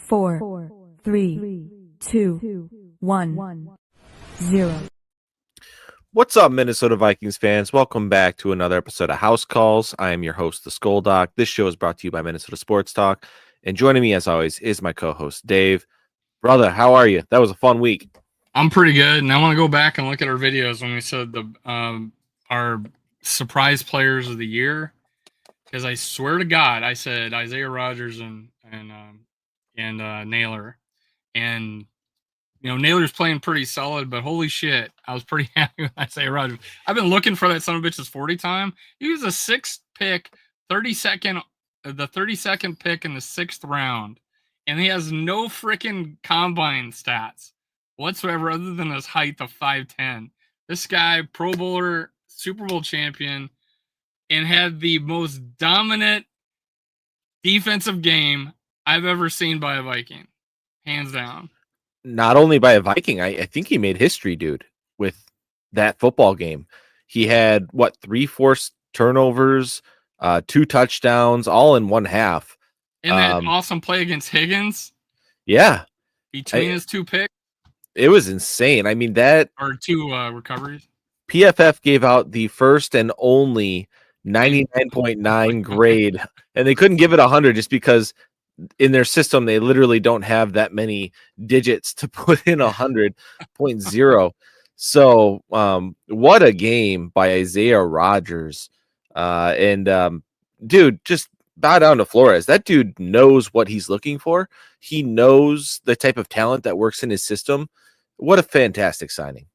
4, 3, 2, 1, 0. What's up, Minnesota Vikings fans? Welcome back to another episode of House Calls. I am your host, the Skull Doc. This show is brought to you by Minnesota Sports Talk. And joining me, as always, is my co-host, Dave. Brother, how are you? That was a fun week. I'm pretty good, and I want to go back and look at our videos when we said our surprise players of the year, because I swear to God, I said Isaiah Rodgers and Naylor, and Naylor's playing pretty solid, but holy shit, I was pretty happy with Isaiah Rodgers. I've been looking for that son of a bitch's 40 time. He was a 6th pick, the 32nd pick in the 6th round, and he has no freaking combine stats whatsoever other than his height of 5'10". This guy, Pro Bowler, Super Bowl champion, and had the most dominant defensive game I've ever seen by a Viking, hands down. Not only by a Viking, I think he made history, dude, with that football game. He had, 3 forced turnovers, 2 touchdowns, all in one half. And that awesome play against Higgins. Yeah. Between his 2 picks. It was insane. I mean, that... Or 2 recoveries. PFF gave out the first and only 99.9 grade, and they couldn't give it 100 just because in their system they literally don't have that many digits to put in 100.0. So what a game by Isaiah Rodgers. Dude, just bow down to Flores. That dude knows what he's looking for. He knows the type of talent that works in his system. What a fantastic signing.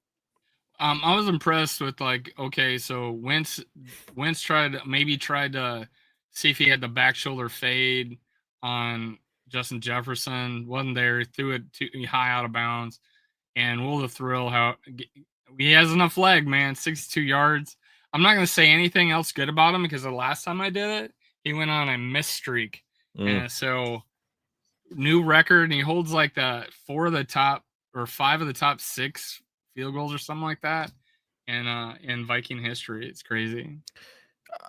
I was impressed with, so Wentz tried to see if he had the back shoulder fade on Justin Jefferson. Wasn't there. He threw it too high out of bounds. And Will the Thrill, he has enough leg, man, 62 yards. I'm not going to say anything else good about him because the last time I did it, he went on a miss streak. And so new record, and he holds like 5 of the top 6 field goals or something like that in Viking history. It's crazy.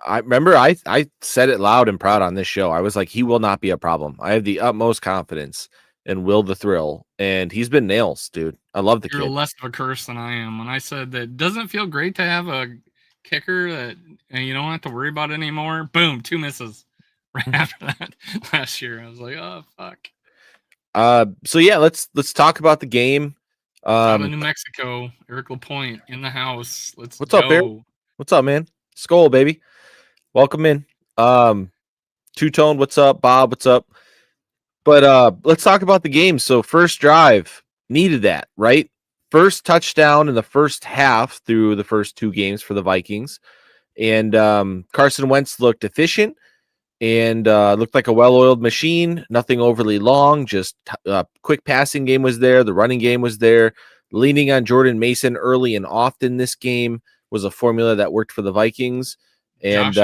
I remember I said it loud and proud on this show. I was like, he will not be a problem. I have the utmost confidence in Will the Thrill, and he's been nails, dude. I love the kid. You're less of a curse than I am. When I said that, doesn't it feel great to have a kicker that you don't have to worry about anymore? Boom, 2 misses right after that last year. I was like, oh fuck. So yeah, let's talk about the game. Out of New Mexico, Eric LaPointe in the house. What's up, Eric? What's up, man? Skull, baby. Welcome in. Two-Tone, what's up? Bob, what's up? But let's talk about the game. So first drive, needed that, right? First touchdown in the first half through the first 2 games for the Vikings. And Carson Wentz looked efficient and looked like a well-oiled machine. Nothing overly long, just quick passing game was there. The running game was there. Leaning on Jordan Mason early and often this game was a formula that worked for the Vikings. And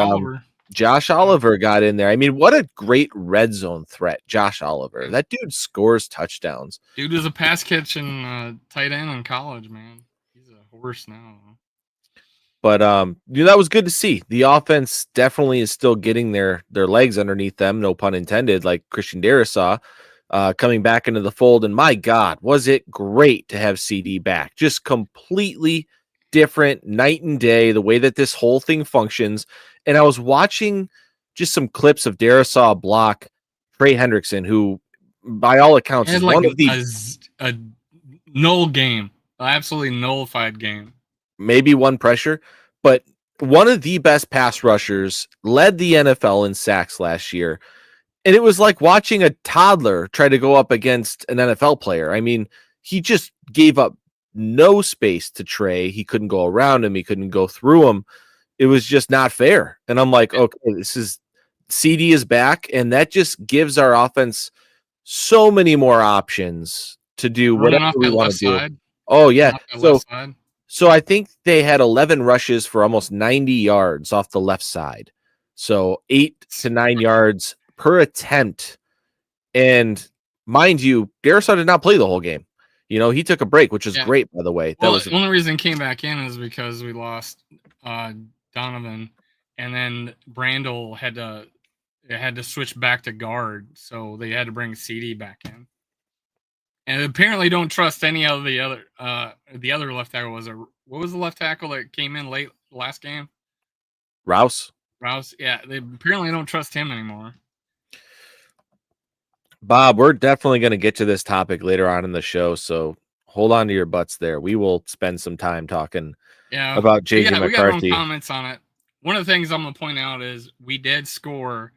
Josh Oliver got in there. I mean, what a great red zone threat, Josh Oliver. That dude scores touchdowns. Dude was a pass catching tight end in college, man. He's a horse now. But that was good to see. The offense definitely is still getting their legs underneath them, no pun intended, like Christian Darrisaw coming back into the fold. And my God, was it great to have CD back. Just completely different night and day, the way that this whole thing functions. And I was watching just some clips of Darrisaw block Trey Hendrickson, who by all accounts is one of a null game, absolutely nullified game. Maybe one pressure, but one of the best pass rushers, led the NFL in sacks last year. And it was like watching a toddler try to go up against an NFL player. I mean, he just gave up no space to Trey. He couldn't go around him. He couldn't go through him. It was just not fair. And I'm like, okay, CD is back. And that just gives our offense so many more options to do whatever we want to do. Oh, yeah. So I think they had 11 rushes for almost 90 yards off the left side. So 8 to 9 yards per attempt. And mind you, Darrisaw did not play the whole game. He took a break, which is great, by the way. The only reason he came back in is because we lost Donovan, and then Brandel had to switch back to guard, so they had to bring CD back in. and apparently don't trust any of the other left tackle. What was the left tackle that came in late last game? Rouse. Rouse. Yeah, they apparently don't trust him anymore. Bob, we're definitely going to get to this topic later on in the show, so hold on to your butts there. We will spend some time talking about JJ we got our own McCarthy. comments on it. One of the things I'm going to point out is we did score,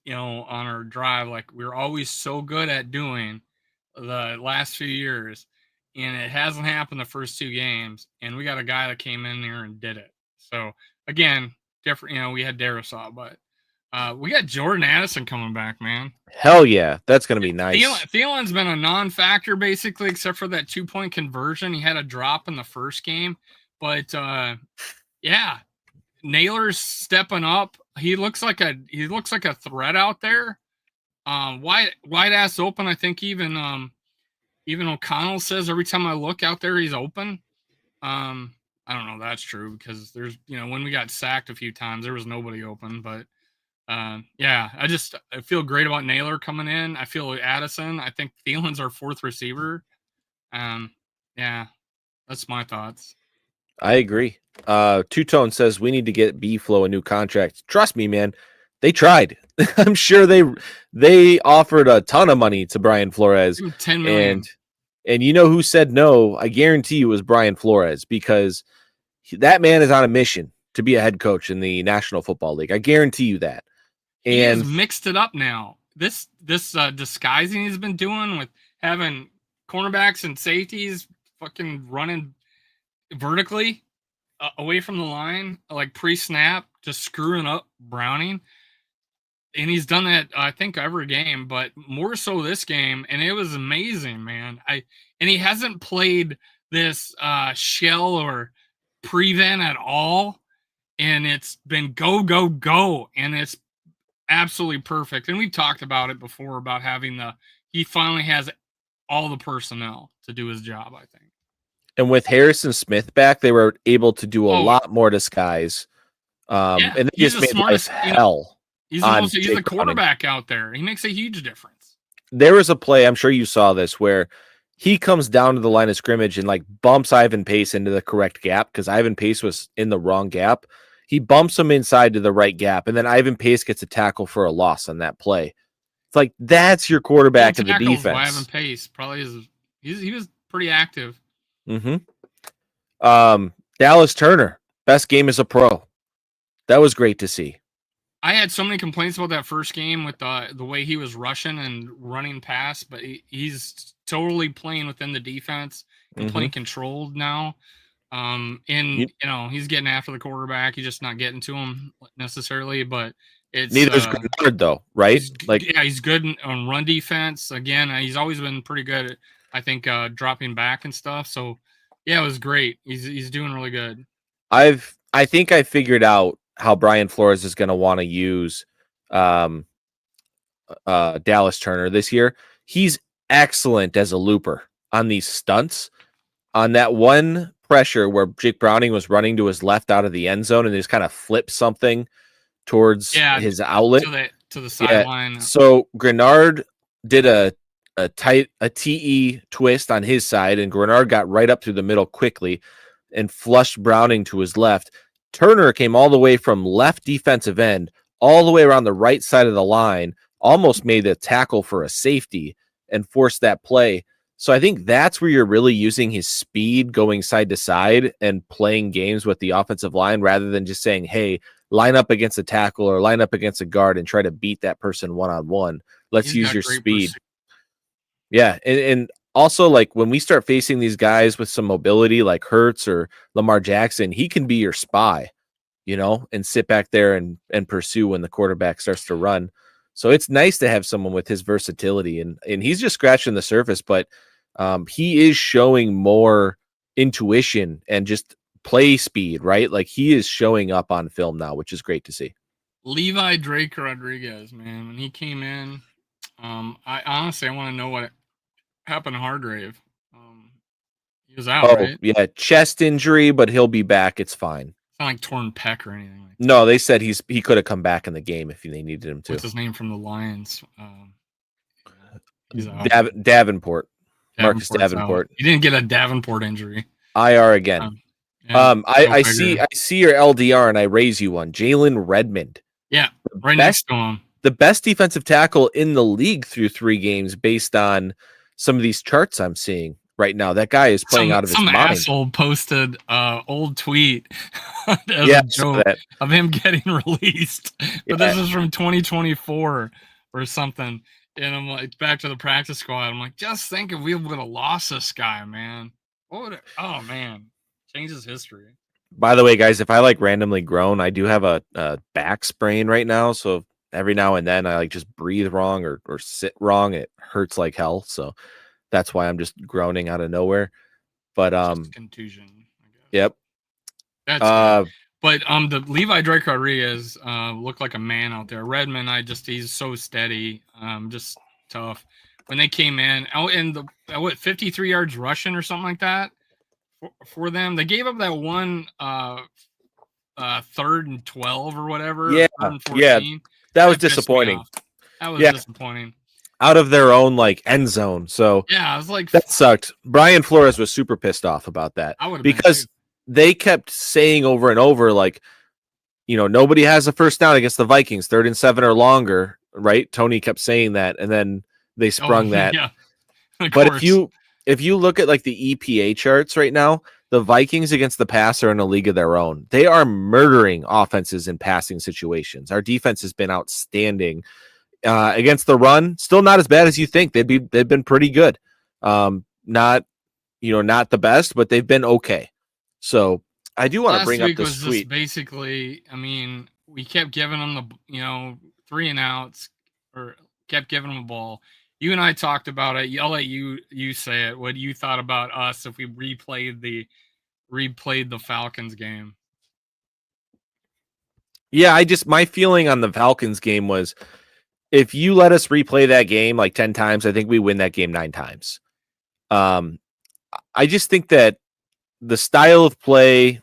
on our drive like we're always so good at doing the last few years, and it hasn't happened the first 2 games, and we got a guy that came in there and did it. So again, different. We had Darisaw, but we got Jordan Addison coming back, man. Hell yeah, that's going to be nice. Thielen's been a non-factor basically, except for that 2-point conversion. He had a drop in the first game, but yeah, Naylor's stepping up. He looks like a threat out there. Wide ass open. I think even O'Connell says every time I look out there, he's open. I don't know if that's true because there's when we got sacked a few times, there was nobody open. But yeah, I feel great about Naylor coming in. I feel Addison. I think Thielen's our 4th receiver. Yeah, that's my thoughts. I agree. Two Tone says we need to get B-Flow a new contract. Trust me, man. They tried. I'm sure they offered a ton of money to Brian Flores. $10 million. And you know who said no? I guarantee you it was Brian Flores, because that man is on a mission to be a head coach in the National Football League. I guarantee you that. And he's mixed it up now. This disguising he's been doing with having cornerbacks and safeties fucking running vertically away from the line, like pre-snap, just screwing up Browning. And he's done that, I think, every game, but more so this game. And it was amazing, man. And he hasn't played this shell or prevent at all. And it's been go, go, go. And it's absolutely perfect. And we've talked about it before about he finally has all the personnel to do his job, I think. And with Harrison Smith back, they were able to do a lot more disguise. And they just made life hell. He's the quarterback out there. He makes a huge difference. There was a play, I'm sure you saw this, where he comes down to the line of scrimmage and like bumps Ivan Pace into the correct gap because Ivan Pace was in the wrong gap. He bumps him inside to the right gap, and then Ivan Pace gets a tackle for a loss on that play. It's like, that's your quarterback in the defense. Ivan Pace probably is. He was pretty active. Dallas Turner, best game as a pro. That was great to see. I had so many complaints about that first game with the way he was rushing and running past, but he's totally playing within the defense and playing controlled now. He's getting after the quarterback. He's just not getting to him necessarily, but it's neither is Grenard though, right? He's good on run defense. Again, he's always been pretty good at, I think, dropping back and stuff. So yeah, it was great. He's doing really good. I think I figured out how Brian Flores is going to want to use Dallas Turner this year. He's excellent as a looper on these stunts. On that one pressure where Jake Browning was running to his left out of the end zone and just kind of flipped something towards his outlet to the sideline. So Grenard did a TE twist on his side, and Grenard got right up through the middle quickly and flushed Browning to his left. Turner came all the way from left defensive end, all the way around the right side of the line, almost made a tackle for a safety and forced that play. So I think that's where you're really using his speed going side to side and playing games with the offensive line rather than just saying, hey, line up against a tackle or line up against a guard and try to beat that person one-on-one. Let's use your speed. Yeah, and also, like, when we start facing these guys with some mobility like Hurts or Lamar Jackson, he can be your spy, and sit back there and pursue when the quarterback starts to run. So it's nice to have someone with his versatility, and he's just scratching the surface, but he is showing more intuition and just play speed, right? Like, he is showing up on film now, which is great to see. Levi Drake Rodriguez, man, when he came in, I honestly want to know what happened to Hargrave. He was out, right? Yeah, chest injury, but he'll be back. It's fine. It's not like torn pec or anything like that. No, they said he could have come back in the game if they needed him to. What's his name from the Lions? Davenport. Marcus Davenport's out. Davenport. He didn't get a Davenport injury. IR again. Yeah, I see your LDR and I raise you one. Jalen Redmond. Yeah, right next to him. The best defensive tackle in the league through 3 games based on some of these charts I'm seeing right now. That guy is playing out of his mind. Some asshole posted old tweet as a joke of him getting released. But this is from 2024 or something. And I'm like, back to the practice squad. I'm like, just think if we would have lost this guy, man. Oh, man. Changes history. By the way, guys, if I like randomly groan, I do have a back sprain right now. So every now and then I like just breathe wrong or sit wrong. It hurts like hell. So that's why I'm just groaning out of nowhere. But just contusion, I guess. Yep. That's but the Levi Drake Rodriguez looked like a man out there. Redmond, he's so steady, just tough. When they came in, and the 53 yards rushing or something like that for them, they gave up that one 3rd and 12 or whatever. Yeah, 3rd and 14. Yeah, that was disappointing. That was disappointing. Out of their own like end zone. So yeah, I was like, that sucked. Brian Flores was super pissed off about that because they kept saying over and over, like, nobody has a first down against the Vikings, 3rd and 7 or longer, right? Tony kept saying that, and then they sprung that. Yeah, but if you look at like the EPA charts right now, the Vikings against the pass are in a league of their own. They are murdering offenses in passing situations. Our defense has been outstanding. Against the run, still not as bad as you think. They've been pretty good. Not the best, but they've been okay. So I do want to bring up this tweet. Basically, I mean, we kept giving them the 3 and outs, or kept giving them the ball. You and I talked about it. I'll let you say it. What you thought about us if we replayed the Falcons game? Yeah, my feeling on the Falcons game was, if you let us replay that game like 10 times, I think we win that game 9 times. I just think that the style of play,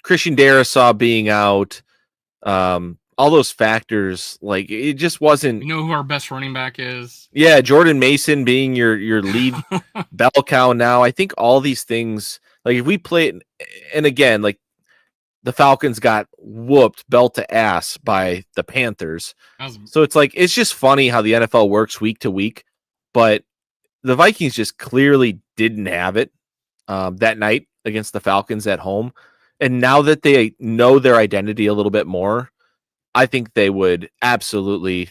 Christian Darrisaw being out, all those factors, like, it just wasn't. You know who our best running back is? Yeah, Jordan Mason being your lead bell cow now. I think all these things, like, if we play, and again, like, the Falcons got whooped belt to ass by the Panthers. So it's just funny how the NFL works week to week, but the Vikings just clearly didn't have it that night against the Falcons at home. And now that they know their identity a little bit more, I think they would absolutely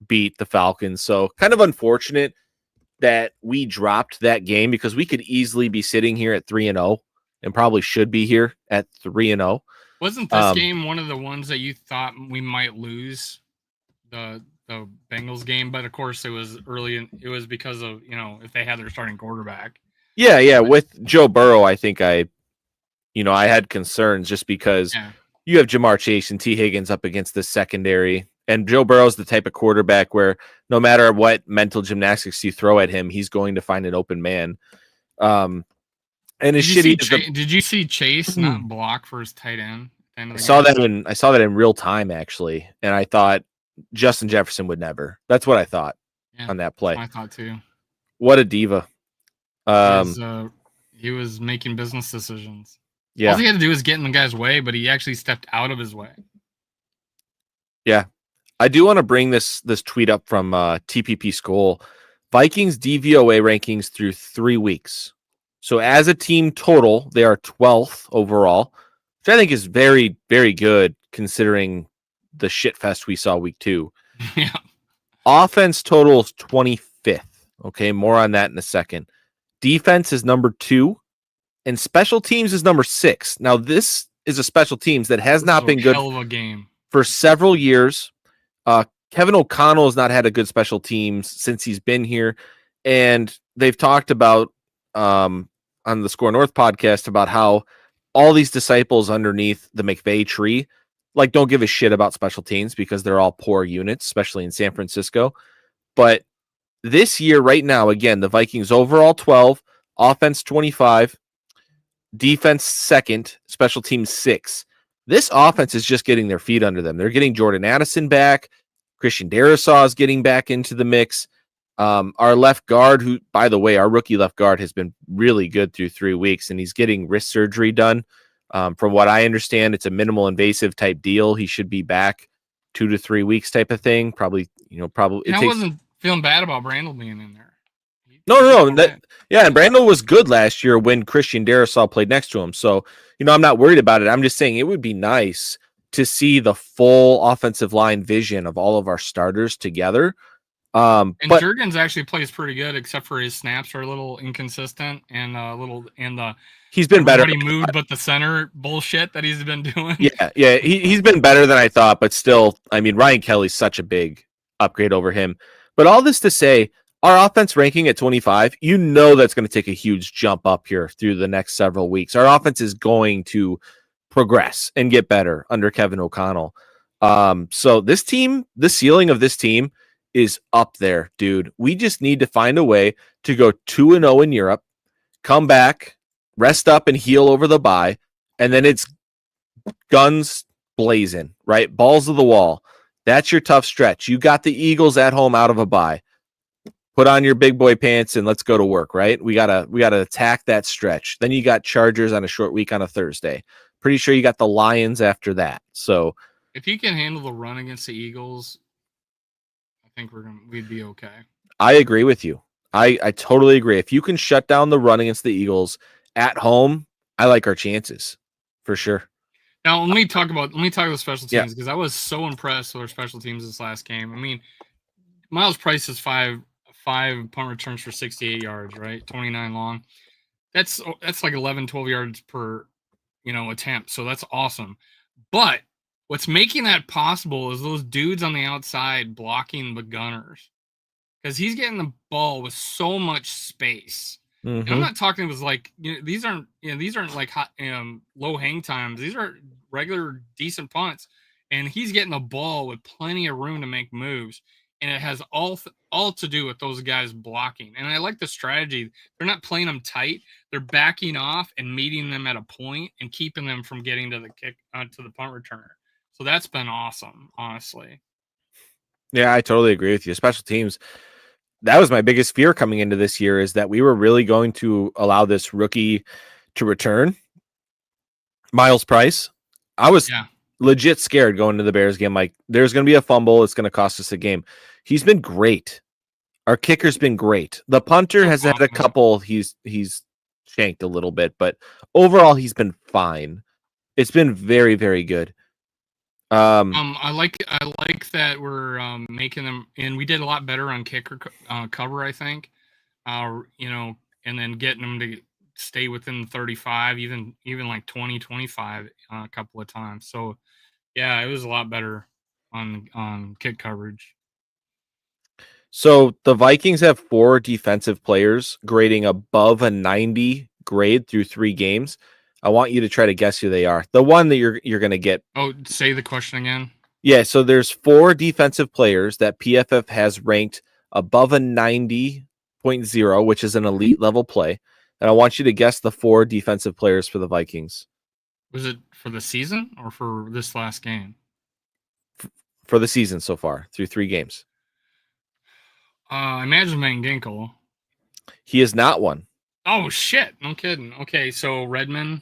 beat the Falcons. So kind of unfortunate that we dropped that game, because we could easily be sitting here at 3-0 and probably should be here at 3-0. Wasn't this game one of the ones that you thought we might lose, the Bengals game? But of course, it was early. It was because of if they had their starting quarterback. Yeah. With Joe Burrow, I think I had concerns just because you have Jamar Chase and T. Higgins up against the secondary, and Joe Burrow's the type of quarterback where no matter what mental gymnastics you throw at him, he's going to find an open man. And as shitty. Did you see Chase not block for his tight end? I saw that in real time, actually, and I thought Justin Jefferson would never. That's what I thought on that play. I thought too. What a diva. He was making business decisions. Yeah. All he had to do was get in the guy's way, but he actually stepped out of his way. Yeah. I do want to bring this tweet up from TPP School. Vikings DVOA rankings through 3 weeks. So as a team total, they are 12th overall, which I think is very, very good considering the shit fest we saw week 2. Yeah. Offense total is 25th. Okay, more on that in a second. Defense is number 2, and special teams is number 6. Now, this is a special teams that has not been good hell of a game for several years. Kevin O'Connell has not had a good special teams since he's been here, and they've talked about on the Score North podcast about how all these disciples underneath the McVay tree don't give a shit about special teams because they're all poor units, especially in San Francisco. But this year, right now, again, the Vikings overall 12, offense 25, defense 2nd, special teams 6. This offense is just getting their feet under them. They're getting Jordan Addison back. Christian Darrisaw is getting back into the mix. Our left guard, who, by the way, our rookie left guard has been really good through 3 weeks, and he's getting wrist surgery done. From what I understand, it's a minimal invasive type deal. He should be back 2 to 3 weeks type of thing. Probably it And I takes. wasn't feeling bad about Brandel being in there. No. And Brandel was good last year when Christian Darrisaw played next to him. So, I'm not worried about it. I'm just saying it would be nice to see the full offensive line vision of all of our starters together. And But Jurgens actually plays pretty good, except for his snaps are a little inconsistent and he's been better. Everybody moved, but the center bullshit that he's been doing. Yeah, he's been better than I thought, but still, I mean, Ryan Kelly's such a big upgrade over him. But all this to say, our offense ranking at 25, that's going to take a huge jump up here through the next several weeks. Our offense is going to progress and get better under Kevin O'Connell. So this team, the ceiling of this team is up there, dude. We just need to find a way to go 2-0 in Europe, come back, rest up and heal over the bye, and then it's guns blazing, right? Balls of the wall. That's your tough stretch. You got the Eagles at home out of a bye. Put on your big boy pants and let's go to work, right? We gotta attack that stretch. Then you got Chargers on a short week on a Thursday. Pretty sure you got the Lions after that. So if you can handle the run against the Eagles, I think we'd be okay. I agree with you. I totally agree. If you can shut down the run against the Eagles at home, I like our chances for sure. Now let me talk about special teams because I was so impressed with our special teams this last game. I mean, Miles Price is five punt returns for 68 yards, right? 29 long. That's like 11, 12 yards per attempt. So that's awesome. But what's making that possible is those dudes on the outside blocking the gunners. Because he's getting the ball with so much space. Mm-hmm. And I'm not talking with like these aren't like hot, low hang times. These are regular decent punts, and he's getting the ball with plenty of room to make moves. And it has all to do with those guys blocking. And I like the strategy. They're not playing them tight. They're backing off and meeting them at a point and keeping them from getting to the kick to the punt returner. So that's been awesome, honestly. Yeah, I totally agree with you. Special teams. That was my biggest fear coming into this year, is that we were really going to allow this rookie to return. Miles Price. I was legit scared going to the Bears game. Like, there's going to be a fumble. It's going to cost us a game. He's been great. Our kicker's been great. The punter has had a couple. He's shanked a little bit, but overall he's been fine. It's been very, very good. I like that we're making them, and we did a lot better on kicker cover, I think. And then getting them to stay within the 35, even like 20, 25 a couple of times. So yeah, it was a lot better on kick coverage. So the Vikings have 4 defensive players grading above a 90 grade through 3 games. I want you to try to guess who they are. The one that you're going to get. Oh, say the question again. Yeah, so there's 4 defensive players that PFF has ranked above a 90.0, which is an elite level play. And I want you to guess the 4 defensive players for the Vikings. Was it for the season or for this last game? For the season so far, through 3 games. I imagine Van Ginkel. He is not one. Oh, shit. No kidding. Okay, so Redmond.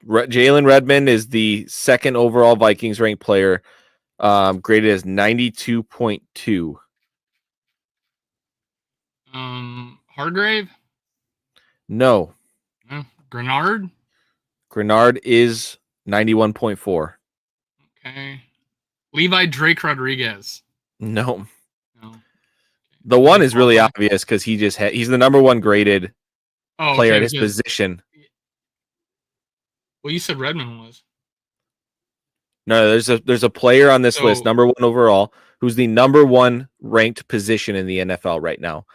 Jalen Redmond is the 2nd overall Vikings ranked player, graded as 92.2. Hargrave? No. Grenard? Grenard is 91.4. Okay. Levi Drake Rodriguez? No. The one is really obvious because he's the number 1 graded player at his position. Well, you said Redmond was. No, there's a player on this list, number 1 overall, who's the number 1 ranked position in the NFL right now.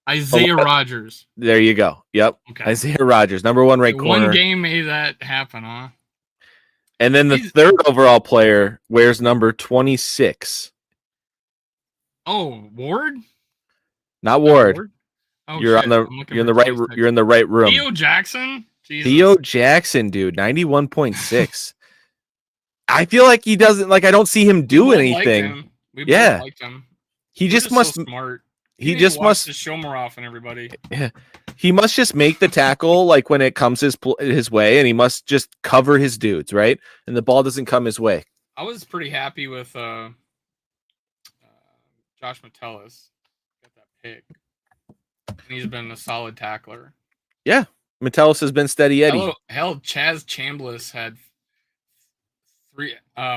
Isaiah Rodgers. There you go. Yep. Okay. Isaiah Rodgers, number 1 ranked corner. One game made that happen, huh? And then the 3rd overall player wears number 26. Oh, Ward? Not Ward. Oh, you're in the right room. Theo Jackson? Jesus. Theo Jackson, dude, 91.6. I feel like he doesn't I don't see him do anything. We both liked him. He just must so smart. You he need to just watch must the show more often, everybody. he must just make the tackle like when it comes his way, and he must just cover his dudes, right? And the ball doesn't come his way. I was pretty happy with Josh Metellus. Got that pick. And he's been a solid tackler. Yeah, Metellus has been steady Eddie. Hell, Chaz Chambliss had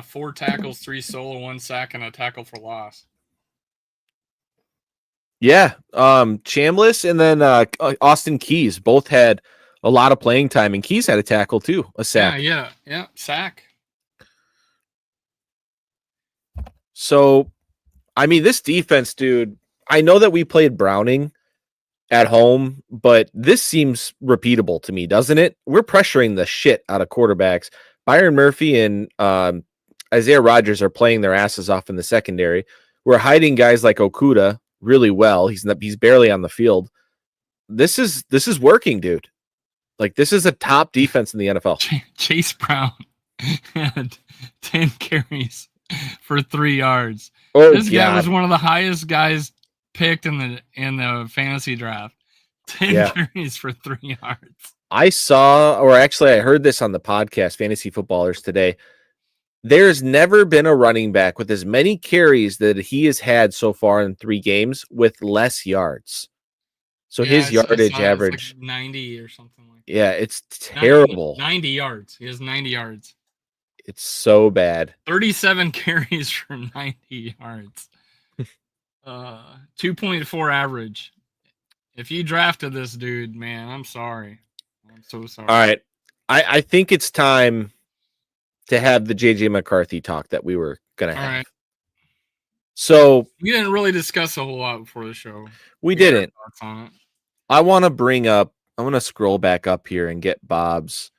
4 tackles, 3 solo, 1 sack, and a tackle for loss. Yeah, Chambliss and then Austin Keys both had a lot of playing time, and Keys had a tackle too, a sack. Yeah, sack. So, I mean, this defense, dude, I know that we played Browning at home, but this seems repeatable to me, doesn't it? We're pressuring the shit out of quarterbacks. Byron Murphy and Isaiah Rodgers are playing their asses off in the secondary. We're hiding guys like Okuda really well. He's barely on the field. This is working, dude. Like, this is a top defense in the NFL. Chase Brown had 10 carries for 3 yards. Oh, this guy was one of the highest guys picked in the fantasy draft. 10 carries for 3 yards. I heard this on the podcast, Fantasy Footballers today. There's never been a running back with as many carries that he has had so far in 3 games with less yards. So his yardage average like 90 or something like that. Yeah, it's terrible. 90 yards. He has 90 yards. It's so bad. 37 carries for 90 yards. 2.4 average. If you drafted this dude, man, I'm sorry. I'm so sorry. All right. I think it's time to have the JJ McCarthy talk that we were going to have. Right. So we didn't really discuss a whole lot before the show. We didn't. I want to scroll back up here and get Bob's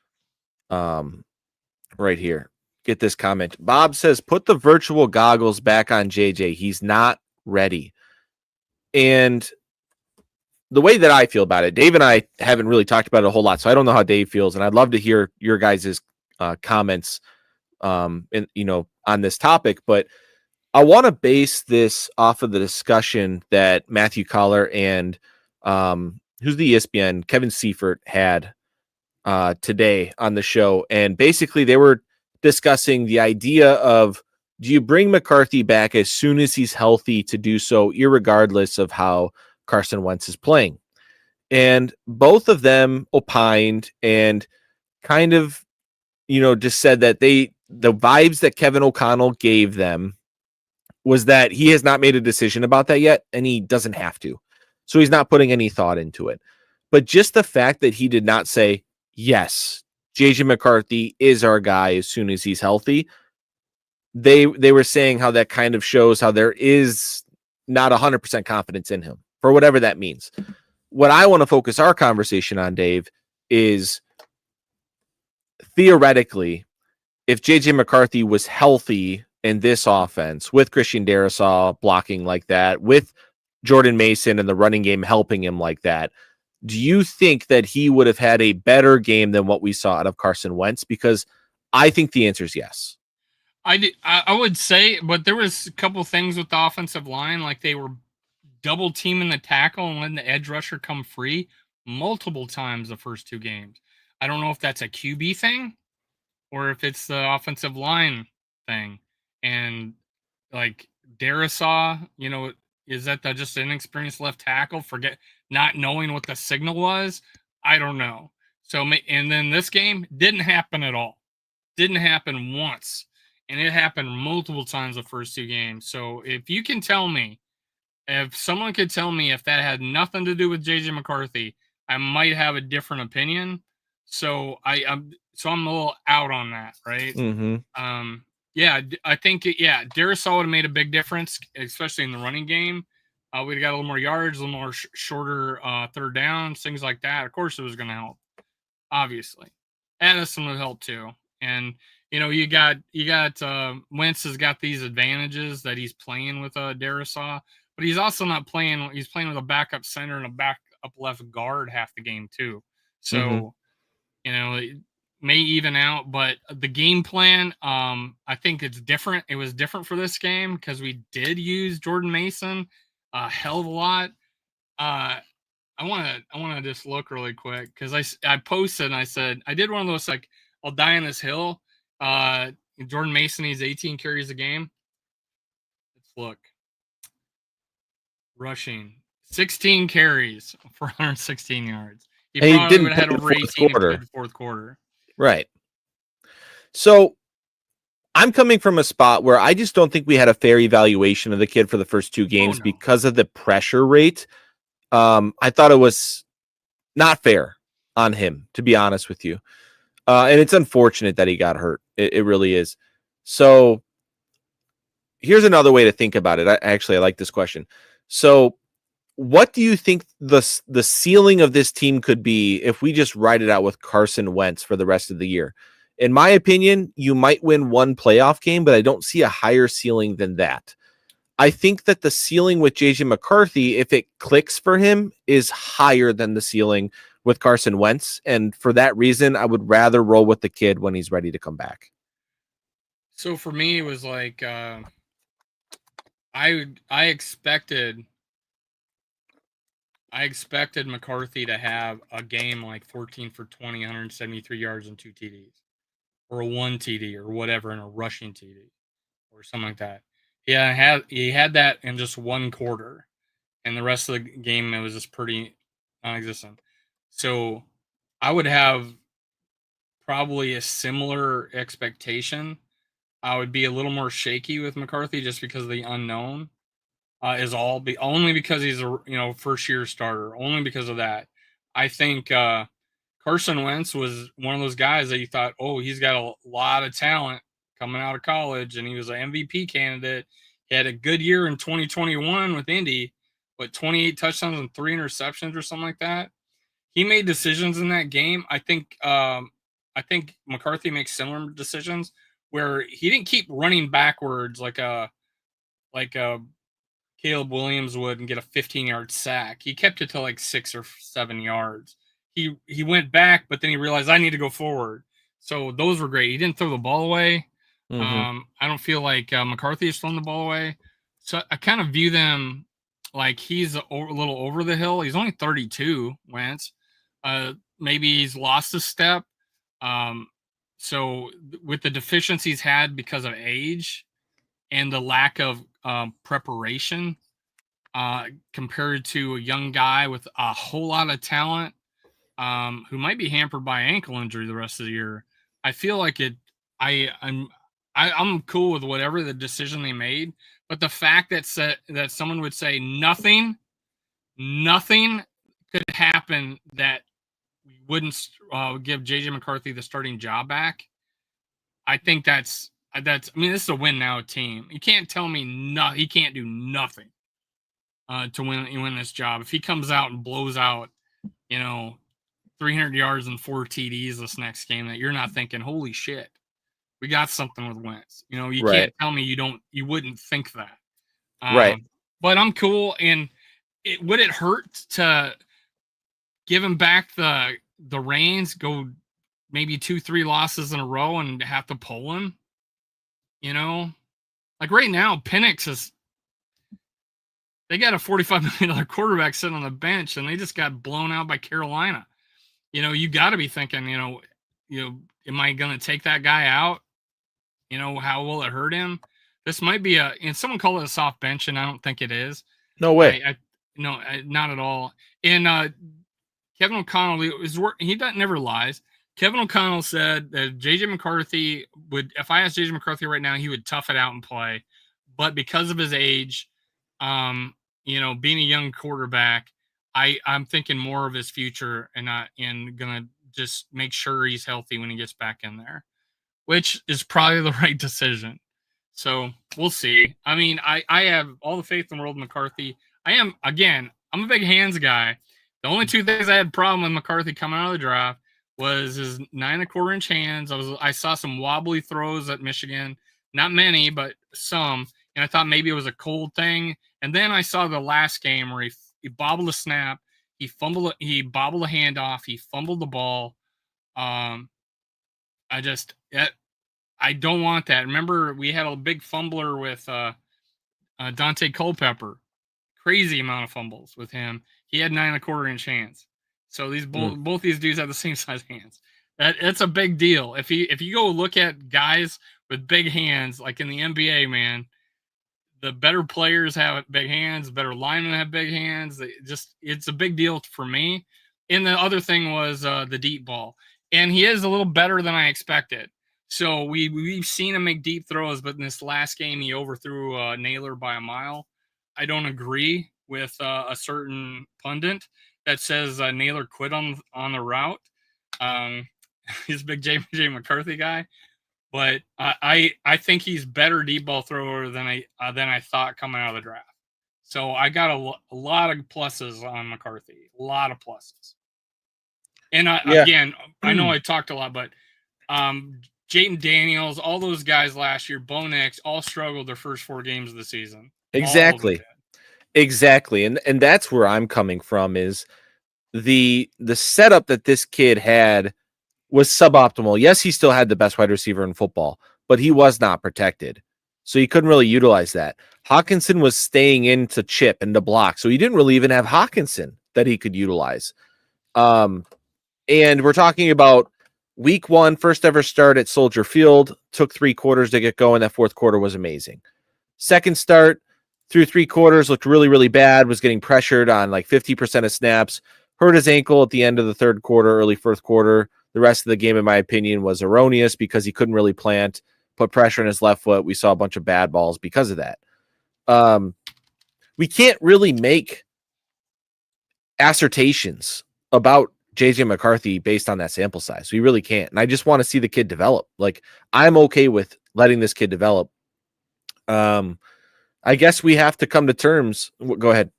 right here. Get this comment. Bob says, put the virtual goggles back on JJ. He's not ready. And the way that I feel about it, Dave and I haven't really talked about it a whole lot, so I don't know how Dave feels, and I'd love to hear your guys' comments on this topic. But I want to base this off of the discussion that Matthew Collar and who's the ESPN, Kevin Seifert, had today on the show. And basically they were discussing the idea of, do you bring McCarthy back as soon as he's healthy to do so, irregardless of how Carson Wentz is playing? And both of them opined and kind of, just said that the vibes that Kevin O'Connell gave them was that he has not made a decision about that yet, and he doesn't have to. So he's not putting any thought into it. But just the fact that he did not say, yes, JJ McCarthy is our guy as soon as he's healthy, they were saying how that kind of shows how there is not 100% confidence in him, for whatever that means. What I want to focus our conversation on, Dave, is theoretically, if JJ McCarthy was healthy in this offense with Christian Darrisaw blocking like that, with Jordan Mason and the running game helping him like that, do you think that he would have had a better game than what we saw out of Carson Wentz? Because I think the answer is yes. I would say, but there was a couple things with the offensive line, like they were double teaming the tackle and letting the edge rusher come free multiple times the first 2 games. I don't know if that's a QB thing or if it's the offensive line thing. And like Darrisaw, is that just an inexperienced left tackle? Not knowing what the signal was? I don't know. So, and then this game didn't happen at all. Didn't happen once. And it happened multiple times the first 2 games. So if someone could tell me if that had nothing to do with JJ McCarthy, I might have a different opinion. So I'm a little out on that, right? Mm-hmm. Yeah, I think Darrisaw would have made a big difference, especially in the running game. We'd have got a little more yards, a little more shorter third downs, things like that. Of course, it was going to help. Obviously, Addison would help too. And you got Wentz has got these advantages that he's playing with Darrisaw, but he's also not playing. He's playing with a backup center and a backup left guard half the game too. So, it may even out, but the game plan, I think it's different. It was different for this game because we did use Jordan Mason a hell of a lot. I want to just look really quick because I posted and I said I did one of those like I'll die on this hill. Jordan Mason needs 18 carries a game. Let's look. Rushing 16 carries for 116 yards. He And he probably didn't would have play had the over fourth 18 if he quarter. played the fourth quarter. Right. So I'm coming from a spot where I just don't think we had a fair evaluation of the kid for the first two games because of the pressure rate. I thought it was not fair on him, to be honest with you. And it's unfortunate that he got hurt. It really is. So here's another way to think about it. I like this question. So what do you think the ceiling of this team could be if we just ride it out with Carson Wentz for the rest of the year? In my opinion, you might win one playoff game, but I don't see a higher ceiling than that. I think that the ceiling with JJ McCarthy, if it clicks for him, is higher than the ceiling with Carson Wentz. And for that reason, I would rather roll with the kid when he's ready to come back. So for me, it was like I expected McCarthy to have a game like 14 for 20, 173 yards and 2 TDs, or a 1 TD or whatever, in a rushing TD or something like that. Yeah, he had that in just one quarter, and the rest of the game it was just pretty non-existent. So I would have probably a similar expectation. I would be a little more shaky with McCarthy just because of the unknown. Is only because he's a first year starter. Only because of that. I think Carson Wentz was one of those guys that you thought, oh, he's got a lot of talent coming out of college, and he was an MVP candidate. He had a good year in 2021 with Indy, but 28 touchdowns and 3 interceptions or something like that. He made decisions in that game. I think McCarthy makes similar decisions where he didn't keep running backwards like a Caleb Williams would and get a 15-yard sack. He kept it to like 6 or 7 yards. He went back, but then he realized I need to go forward. So those were great. He didn't throw the ball away. Mm-hmm. I don't feel like McCarthy has thrown the ball away. So I kind of view them like he's a little over the hill. He's only 32, Wentz. Maybe he's lost a step. So with the deficiencies had because of age and the lack of preparation, compared to a young guy with a whole lot of talent, who might be hampered by ankle injury the rest of the year. I feel like it. I'm cool with whatever the decision they made, but the fact that someone would say nothing could happen that we wouldn't give JJ McCarthy the starting job back. I think that's. I mean, this is a win now team. You can't tell me he can't do nothing to win this job. If he comes out and blows out, 300 yards and 4 TDs this next game, that you're not thinking, holy shit, we got something with Wentz. You Right. can't tell me you wouldn't think that. Right. But I'm cool. And would it hurt to give him back the reins, go maybe 2-3 losses in a row and have to pull him? Like right now, Penix they got a $45 million quarterback sitting on the bench, and they just got blown out by Carolina. You got to be thinking, am I going to take that guy out? How will it hurt him? This might be and someone called it a soft bench, and I don't think it is. No way. No, not at all. And Kevin O'Connell he never lies. Kevin O'Connell said that JJ McCarthy if I asked JJ McCarthy right now, he would tough it out and play, but because of his age, being a young quarterback, I'm thinking more of his future and gonna just make sure he's healthy when he gets back in there, which is probably the right decision. So we'll see. I mean, I have all the faith in the world in McCarthy. I'm a big hands guy. The only two things I had problem with McCarthy coming out of the draft was his 9.25-inch hands. I saw some wobbly throws at Michigan, not many, but some, and I thought maybe it was a cold thing. And then I saw the last game where he bobbled a snap, he bobbled a handoff, he fumbled the ball. I don't want that. Remember, we had a big fumbler with Dante Culpepper. crazy amount of fumbles with him. He had 9.25-inch hands. So these both these dudes have the same size hands. That's a big deal. If you go look at guys with big hands, like in the NBA, man, the better players have big hands, the better linemen have big hands. It's a big deal for me. And the other thing was the deep ball. And he is a little better than I expected. So we've seen him make deep throws, but in this last game, he overthrew Naylor by a mile. I don't agree with a certain pundit that says Naylor quit on the route. He's a big J McCarthy guy. But I think he's better deep ball thrower than I thought coming out of the draft. So I got a lot of pluses on McCarthy, a lot of pluses. And again, I know I talked a lot, but Jayden Daniels, all those guys last year, Bo Nix, all struggled their first 4 games of the season. Exactly. And that's where I'm coming from is the setup that this kid had was suboptimal. Yes, he still had the best wide receiver in football, but he was not protected. So he couldn't really utilize that. Hawkinson was staying in to chip and to block. So he didn't really even have Hawkinson that he could utilize. And we're talking about week 1, first ever start at Soldier Field, took 3 quarters to get going. That 4th quarter was amazing. Second start through 3 quarters, looked really, really bad, was getting pressured on like 50% of snaps, hurt his ankle at the end of the 3rd quarter, early 4th quarter. The rest of the game, in my opinion, was erroneous because he couldn't really plant, put pressure on his left foot. We saw a bunch of bad balls because of that. We can't really make assertions about JJ McCarthy based on that sample size. We really can't. And I just want to see the kid develop. Like, I'm okay with letting this kid develop. I guess we have to come to terms. Go ahead.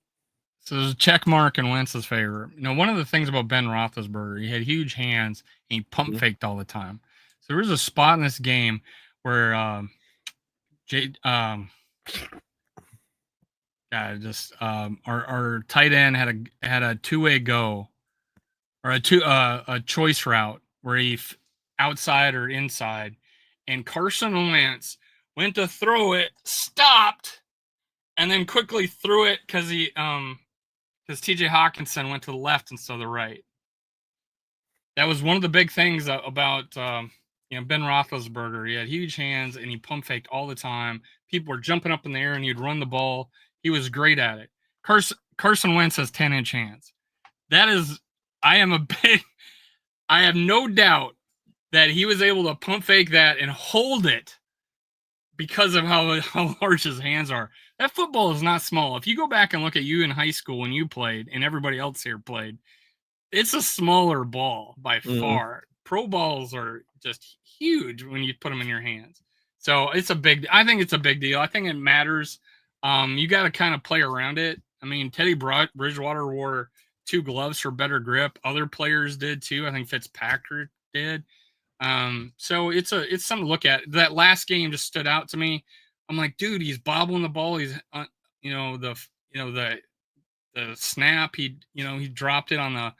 So there's a check mark in Wentz's favor. One of the things about Ben Roethlisberger, he had huge hands and he pump faked all the time. So there was a spot in this game where our tight end had a 2-way go or a choice route where he outside or inside, and Carson Wentz went to throw it, stopped, and then quickly threw it because TJ Hawkinson went to the left instead of the right. That was one of the big things about Ben Roethlisberger. He had huge hands and he pump faked all the time. People were jumping up in the air and he'd run the ball. He was great at it. Carson Wentz has 10-inch hands. I have no doubt that he was able to pump fake that and hold it because of how large his hands are. That football is not small. If you go back and look at you in high school when you played and everybody else here played, it's a smaller ball by far. Pro balls are just huge when you put them in your hands. So I think it's a big deal. I think it matters. You got to kind of play around it. I mean, Teddy Bridgewater wore 2 gloves for better grip. Other players did too. I think Fitzpatrick did. So it's something to look at. That last game just stood out to me. I'm like, dude, he's bobbling the ball. He's, the snap. He dropped it on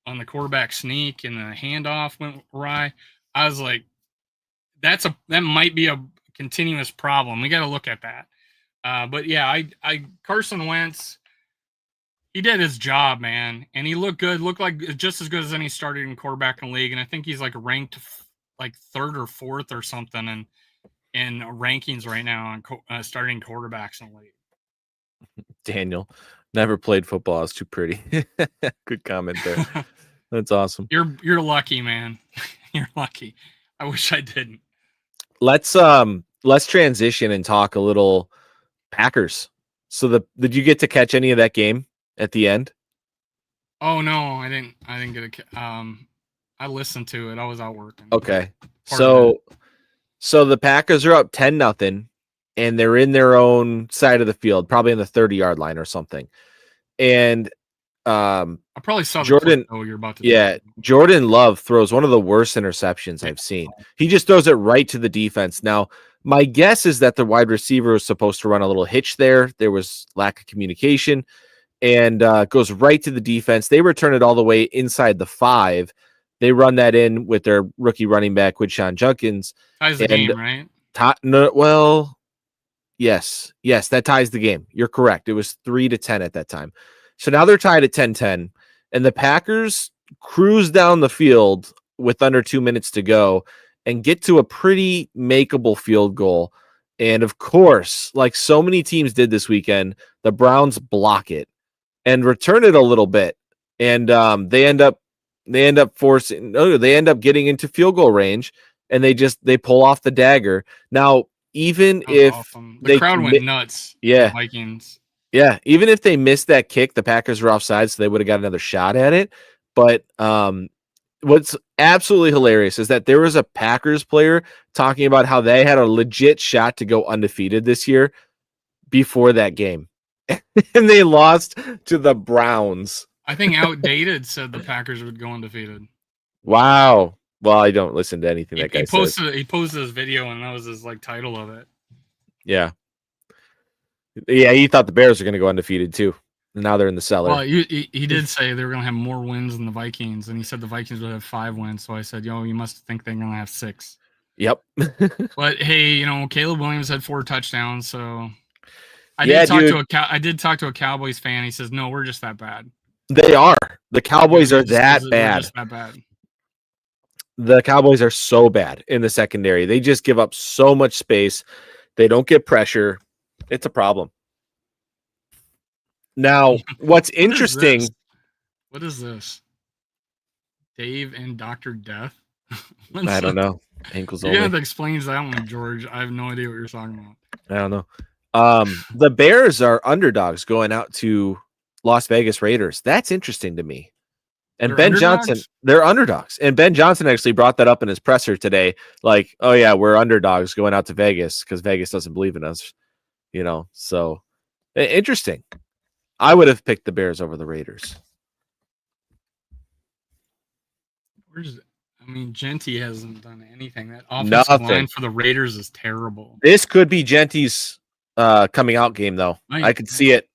the quarterback sneak, and the handoff went awry. I was like, that might be a continuous problem. We got to look at that. But yeah, Carson Wentz, he did his job, man, and he looked good. Looked like just as good as any starting quarterback in the league, and I think he's like ranked like 3rd or 4th or something in rankings right now on starting quarterbacks in the league. Daniel, never played football. It's too pretty. Good comment there. That's awesome. You're lucky, man. You're lucky. I wish I didn't. Let's transition and talk a little Packers. So did you get to catch any of that game at the end? Oh no, I didn't get I listened to it. I was out working. Okay. So the Packers are up 10-0 and they're in their own side of the field, probably in the 30-yard line or something. And I probably saw Jordan. Oh, you're about to. Yeah, Jordan Love throws one of the worst interceptions I've seen. He just throws it right to the defense. Now, my guess is that the wide receiver was supposed to run a little hitch there. There was lack of communication, and goes right to the defense. They return it all the way inside the 5. They run that in with their rookie running back, Quinshawn Judkins. Ties the game, right? Yes, that ties the game. You're correct. It was 3-10 at that time. So now they're tied at 10-10, and the Packers cruise down the field with under 2 minutes to go and get to a pretty makeable field goal. And of course, like so many teams did this weekend, the Browns block it and return it a little bit, and they end up getting into field goal range, and they pull off the dagger. Now, even That was if awesome. The they crowd went nuts. yeah, The Vikings. yeah, even if they missed that kick, the Packers were offside, so they would have got another shot at it. But what's absolutely hilarious is that there was a Packers player talking about how they had a legit shot to go undefeated this year before that game. And they lost to the Browns. I think Outdated said the Packers would go undefeated. Wow. Well, I don't listen to anything that guy says. He posted his video, and that was his title of it. Yeah. Yeah, he thought the Bears were going to go undefeated too. Now they're in the cellar. Well, he did say they were going to have more wins than the Vikings, and he said the Vikings would have 5 wins. So I said, you must think they're going to have 6. Yep. But hey, Caleb Williams had 4 touchdowns, so I did talk to a Cowboys fan. He says, no, we're just that bad. They are. The Cowboys are that bad. We're just that bad. The Cowboys are so bad in the secondary. They just give up so much space. They don't get pressure. It's a problem. Now, what's interesting... What is this? Dave and Dr. Death? I don't know. Ankles only. You're going to have to explain that one, George. I have no idea what you're talking about. I don't know. The Bears are underdogs going out to Las Vegas Raiders. That's interesting to me. And Ben Johnson, they're underdogs. And Ben Johnson actually brought that up in his presser today. Like, oh yeah, we're underdogs going out to Vegas because Vegas doesn't believe in us. So interesting. I would have picked the Bears over the Raiders. Genty hasn't done anything. That offensive line for the Raiders is terrible. This could be Genty's coming out game, though. I could see it.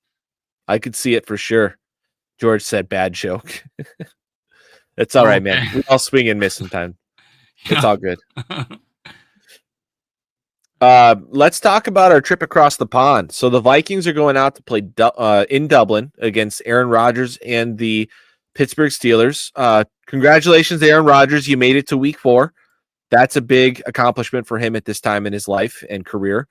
I could see it for sure. George said bad joke. It's all right, man. We all swing and miss sometimes. It's all good. Let's talk about our trip across the pond. So the Vikings are going out to play in Dublin against Aaron Rodgers and the Pittsburgh Steelers. Congratulations, Aaron Rodgers. You made it to week 4. That's a big accomplishment for him at this time in his life and career.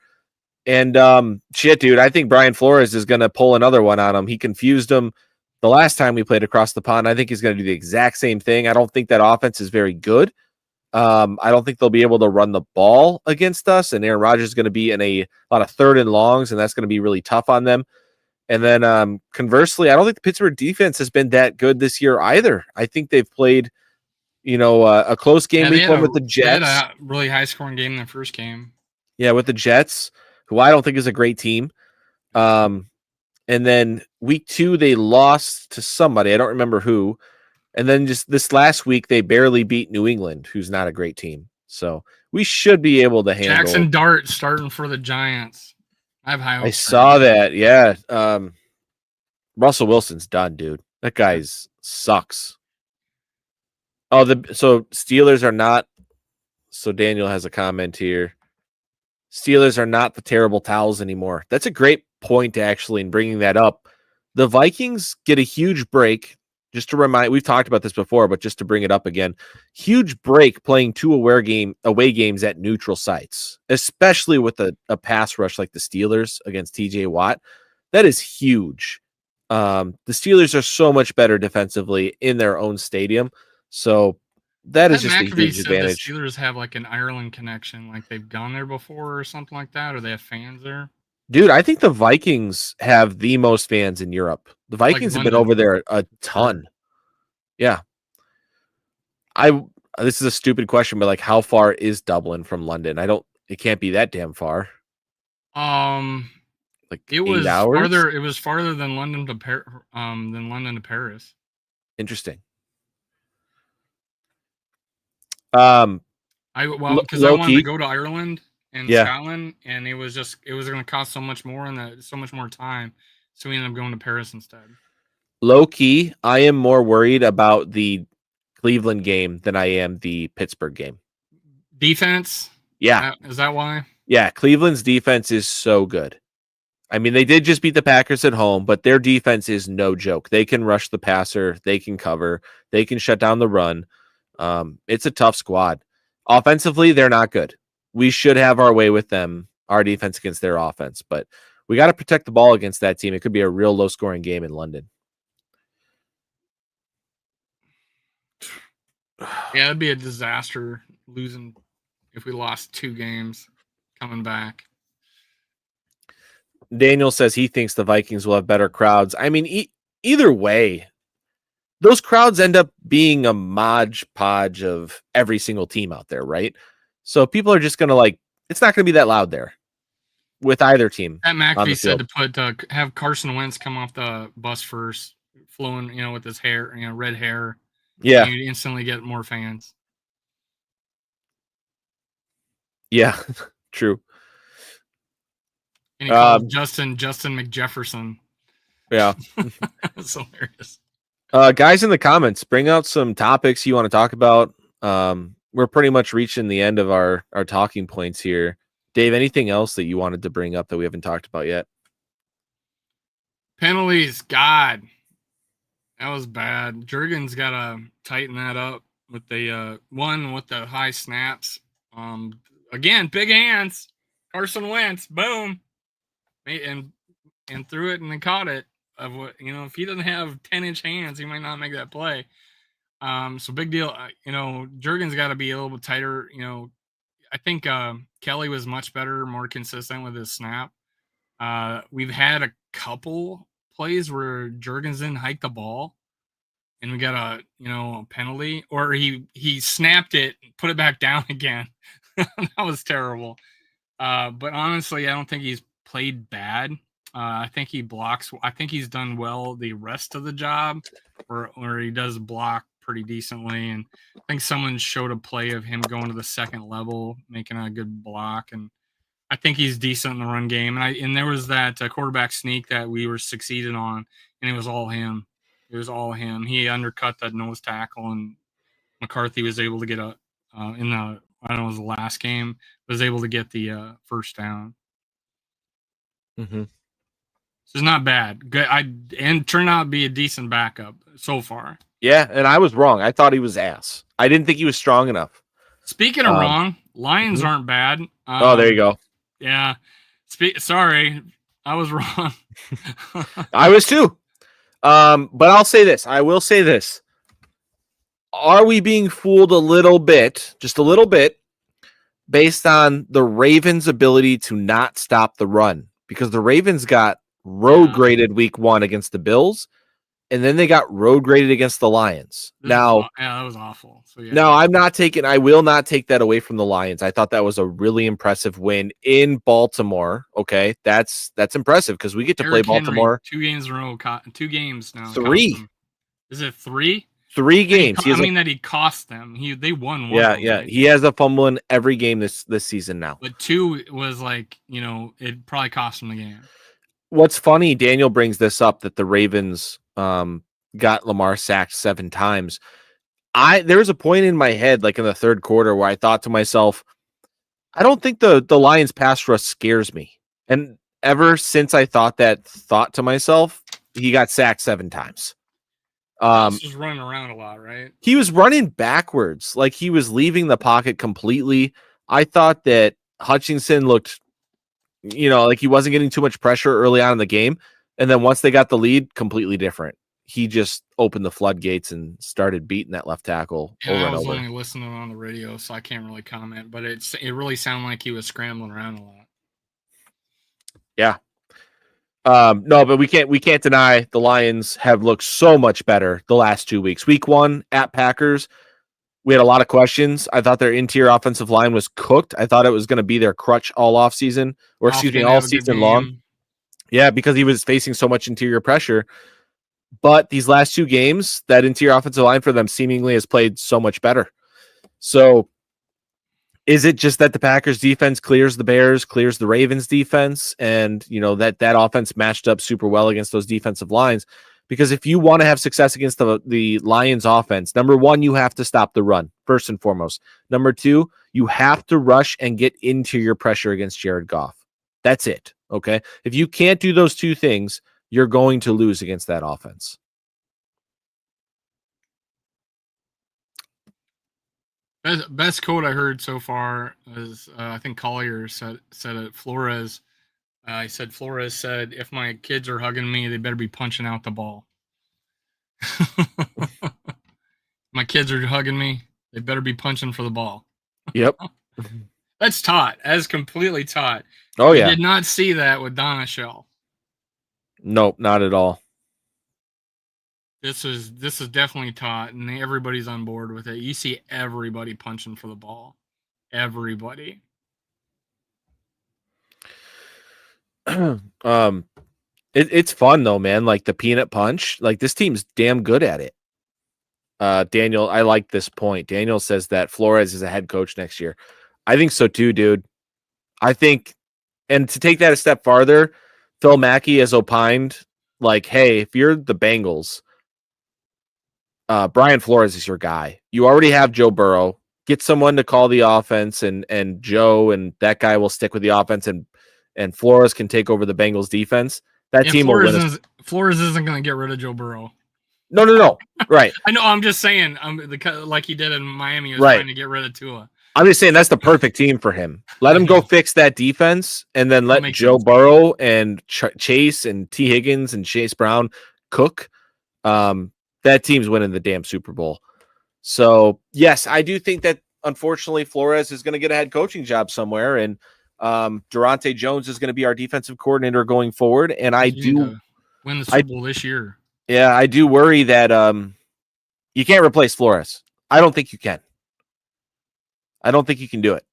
And dude, I think Brian Flores is going to pull another one on him. He confused him the last time we played across the pond. I think he's going to do the exact same thing. I don't think that offense is very good. I don't think they'll be able to run the ball against us, and Aaron Rodgers is going to be in a lot of 3rd and longs, and that's going to be really tough on them. And then conversely, I don't think the Pittsburgh defense has been that good this year either. I think they've played, a close game week 1 with the Jets. They had a really high-scoring game in the first game. Yeah, with the Jets, who I don't think is a great team. And then week 2, they lost to somebody. I don't remember who. And then just this last week, they barely beat New England, who's not a great team. So we should be able to handle. Jackson Dart starting for the Giants. I saw that. Yeah. Russell Wilson's done, dude. That guy sucks. Oh, so Steelers are not. So Daniel has a comment here. Steelers are not the terrible towels anymore. That's a great point, actually, in bringing that up. The Vikings get a huge break. Just to remind, we've talked about this before, but just to bring it up again, huge break playing 2 away games at neutral sites, especially with a pass rush like the Steelers against TJ Watt. That is huge. The Steelers are so much better defensively in their own stadium. So that is just a huge advantage. The Steelers have like an Ireland connection, like they've gone there before or something like that, or they have fans there. Dude, I think the Vikings have the most fans in Europe. The Vikings have been over there a ton. Yeah. This is a stupid question, but how far is Dublin from London? It can't be that damn far. It was 8 hours? Farther. It was farther than London to Paris. Interesting. Because I wanted to go to Ireland and Scotland, and it was going to cost so much more and so much more time, so we ended up going to Paris instead. Low key, I am more worried about the Cleveland game than I am the Pittsburgh game. Defense? Yeah. Is that why? Yeah, Cleveland's defense is so good. I mean, they did just beat the Packers at home, but their defense is no joke. They can rush the passer, they can cover, they can shut down the run. It's a tough squad. Offensively, they're not good. We should have our way with them, our defense against their offense, but we got to protect the ball against that team. It could be a real low-scoring game in London. Yeah, it'd be a disaster losing if we lost 2 games coming back. Daniel says he thinks the Vikings will have better crowds. I mean, either way, those crowds end up being a modge podge of every single team out there, right? So people are just going to it's not going to be that loud there with either team. Pat McAfee said to put have Carson Wentz come off the bus first, flowing, with his hair, red hair. Yeah. You instantly get more fans. Yeah, true. And he called Justin McJefferson. Yeah. That's hilarious. Guys in the comments, bring out some topics you want to talk about. We're pretty much reaching the end of our talking points here. Dave, anything else that you wanted to bring up that we haven't talked about yet? Penalties, God. That was bad. Jurgens got to tighten that up with the one with the high snaps. Again, big hands. Carson Wentz, boom. And threw it and then caught it. If he doesn't have 10-inch hands, he might not make that play. So big deal. Jurgens got to be a little bit tighter. I think Kelly was much better, more consistent with his snap. We've had a couple plays where Jurgens didn't hike the ball, and we got a penalty, or he snapped it, put it back down again. That was terrible. But honestly, I don't think he's played bad. I think he blocks. I think he's done well the rest of the job, where he does block pretty decently. And I think someone showed a play of him going to the second level, making a good block. And I think he's decent in the run game. And there was that quarterback sneak that we were succeeded on, and it was all him. It was all him. He undercut that nose tackle, and McCarthy was able to get in the, I don't know, it was the last game, was able to get the first down. Mm-hmm. So it's not bad. Good. And turned out to be a decent backup so far. Yeah, and I was wrong. I thought he was ass. I didn't think he was strong enough. Speaking of wrong, Lions aren't bad. There you go. Yeah. Sorry, I was wrong. I was too. But I'll say this. I will say this. Are we being fooled a little bit, just a little bit, based on the Ravens' ability to not stop the run? Because the Ravens got road graded week 1 against the Bills, and then they got road graded against the Lions. Yeah, that was awful. So, yeah. No, I will not take that away from the Lions. I thought that was a really impressive win in Baltimore. Okay, that's impressive because we get to play Baltimore. Henry, 2 games in a row, 2 games now. 3. Is it 3? 3 games. That he cost them. They won one. Yeah. Right? He has a fumble in every game this season now. But 2 was it probably cost him the game. What's funny, Daniel brings this up, that the Ravens got Lamar sacked 7 times. There was a point in my head, like in the third quarter, where I thought to myself, I don't think the Lions pass rush scares me. And ever since I thought to myself, he got sacked 7 times. He was running around a lot, right? He was running backwards, like he was leaving the pocket completely. I thought that Hutchinson looked, like he wasn't getting too much pressure early on in the game. And then once they got the lead, completely different. He just opened the floodgates and started beating that left tackle over and over. I was only listening on the radio, so I can't really comment, but it really sounded like he was scrambling around a lot. Yeah. No, but we can't deny the Lions have looked so much better the last 2 weeks. Week 1 at Packers, we had a lot of questions. I thought their interior offensive line was cooked. I thought it was going to be their crutch all off season, all season long. Yeah, because he was facing so much interior pressure. But these last 2 games, that interior offensive line for them seemingly has played so much better. So is it just that the Packers defense clears the Bears, clears the Ravens defense, and that offense matched up super well against those defensive lines? Because if you want to have success against the Lions offense, number one, you have to stop the run, first and foremost. Number two, you have to rush and get into your pressure against Jared Goff. That's it. Okay. If you can't do those two things, you're going to lose against that offense. Best quote I heard so far is I think Collier said it. Flores. He said Flores said, "If my kids are hugging me, they better be punching out the ball." My kids are hugging me. They better be punching for the ball. Yep. That's taught. That's completely taught. Oh, We yeah. did not see that with Donashell. Nope, not at all. This is definitely taught, and everybody's on board with it. You see everybody punching for the ball. Everybody. It's fun though, man. Like the peanut punch. Like this team's damn good at it. Daniel, I like this point. Daniel says that Flores is a head coach next year. I think so too, dude. I think, and to take that a step farther, Phil Mackey has opined, like, hey, if you're the Bengals, Brian Flores is your guy. You already have Joe Burrow. Get someone to call the offense, and Joe and that guy will stick with the offense, and Flores can take over the Bengals defense. That team will win. Flores isn't going to get rid of Joe Burrow. No. Right. I know. I'm just saying. Like he did in Miami, he was right. trying to get rid of Tua. I'm just saying that's the perfect team for him. Let him go fix that defense, and then let Joe Burrow and Chase and T. Higgins and Chase Brown cook. That team's winning the damn Super Bowl. So, yes, I do think that, unfortunately, Flores is going to get a head coaching job somewhere, and Durante Jones is going to be our defensive coordinator going forward. And I do win the Super Bowl this year. Yeah, I do worry that you can't replace Flores. I don't think you can. I don't think you can do it.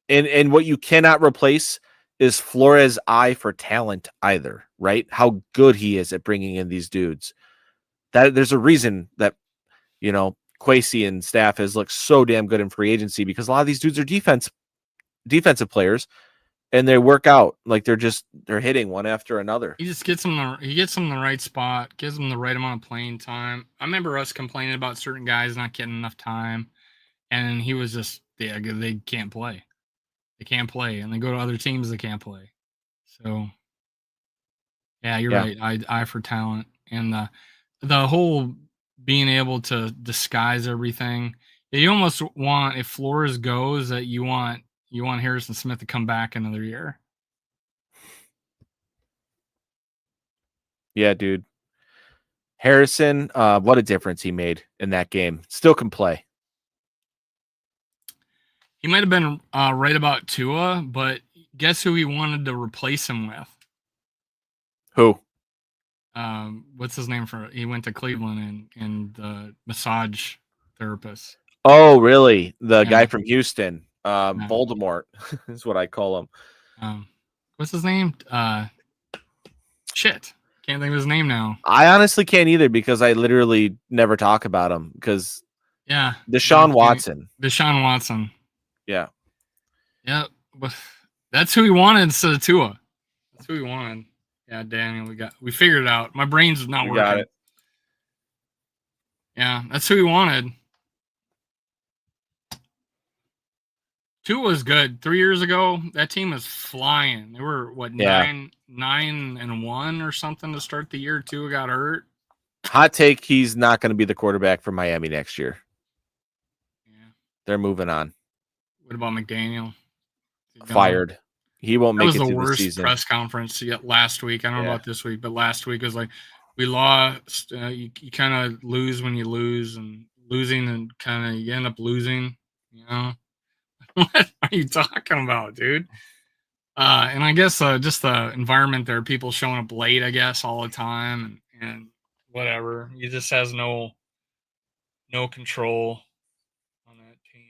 And what you cannot replace is Flores' eye for talent either, right? How good he is at bringing in these dudes. That there's a reason that, Kwesi and staff has looked so damn good in free agency, because a lot of these dudes are defensive players, and they work out like they're hitting one after another. He just gets them in the right spot, gives them the right amount of playing time. I remember us complaining about certain guys not getting enough time, and he was just they can't play. They can't play, and they go to other teams that can't play. So, yeah, you're right. Eye for talent, and the whole being able to disguise everything. You almost want, if Flores goes, that you want Harrison Smith to come back another year. Yeah, dude. Harrison, what a difference he made in that game. Still can play. He might have been right about Tua, but guess who he wanted to replace him with? Who? What's his name? He went to Cleveland and the massage therapist. Oh, really? The guy from Houston, Voldemort is what I call him. What's his name? Shit, can't think of his name now. I honestly can't either, because I literally never talk about him. Because Deshaun Watson. Deshaun Watson. Yeah. Yeah, but that's who he wanted instead of Tua. That's who he wanted. Yeah, Daniel, we figured it out. My brain's not working. Got it. Yeah, that's who he wanted. Tua was good 3 years ago. That team was flying. They were 9-1 or something to start the year. Tua got hurt. Hot take: he's not going to be the quarterback for Miami next year. Yeah, they're moving on. What about McDaniel? Fired. He won't make it through the season. That was the worst press conference yet last week. I don't know about this week, but last week was like, we lost. You kind of lose when you lose, and losing, and kind of you end up losing. What are you talking about, dude? And I guess just the environment there, people showing up late, I guess, all the time, and whatever. He just has no control on that team.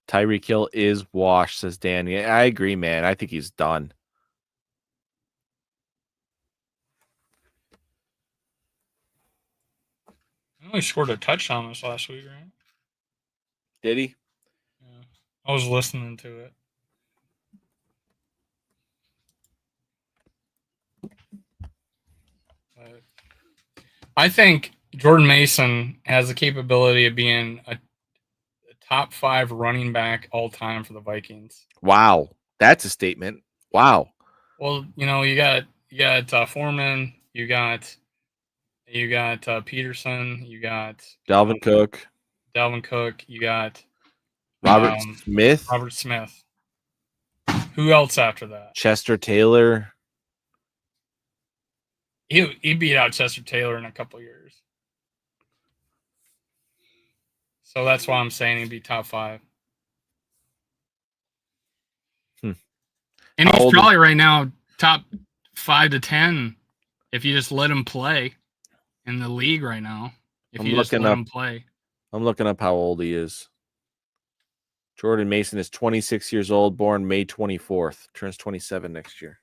Tyreek Hill is washed, says Danny. I agree, man. I think he's done. He only scored a touchdown this last week, right? Did he? Yeah. I was listening to it. I think Jordan Mason has the capability of being a top 5 running back all time for the Vikings. Wow, that's a statement. Wow. Well, you got Foreman, you got Peterson, you got Dalvin Cook, Dalvin Cook, you got Robert Smith, Robert Smith. Who else after that? Chester Taylor. He beat out Chester Taylor in a couple years. So that's why I'm saying he'd be top 5. And he's probably right now top 5 to 10 if you just let him play in the league right now. If you just let him play. I'm looking up how old he is. Jordan Mason is 26 years old, born May 24th. Turns 27 next year.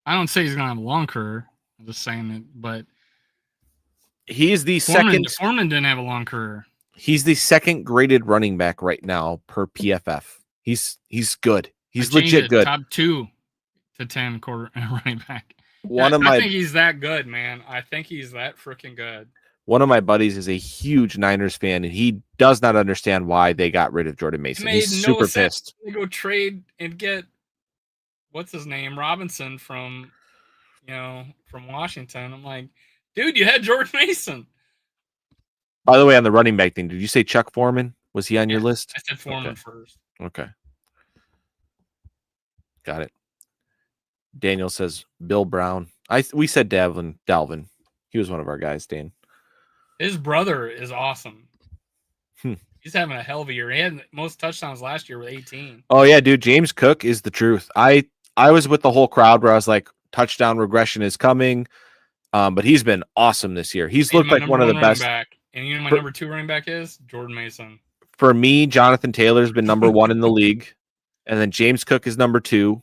I don't say he's going to have a long career. I'm just saying it, but he's the second. Foreman didn't have a long career. He's the second graded running back right now per PFF. He's good. He's legit good. Top 2 to 10 running back. I think he's that good, man. I think he's that freaking good. One of my buddies is a huge Niners fan, and he does not understand why they got rid of Jordan Mason. He's super pissed. They go trade and get what's his name, Robinson from Washington. I'm like, dude, you had Jordan Mason. By the way, on the running back thing, did you say Chuck Foreman? Was he on your list? I said Foreman first. Okay. Got it. Daniel says Bill Brown. We said Dalvin. He was one of our guys, Dan. His brother is awesome. He's having a hell of a year. He had most touchdowns last year with 18. Oh yeah, dude. James Cook is the truth. I was with the whole crowd where I was like, touchdown regression is coming. But he's been awesome this year. He's looked like one of the best. And you know my number 2 running back is Jordan Mason. For me, Jonathan Taylor's been number 1 in the league. And then James Cook is number 2.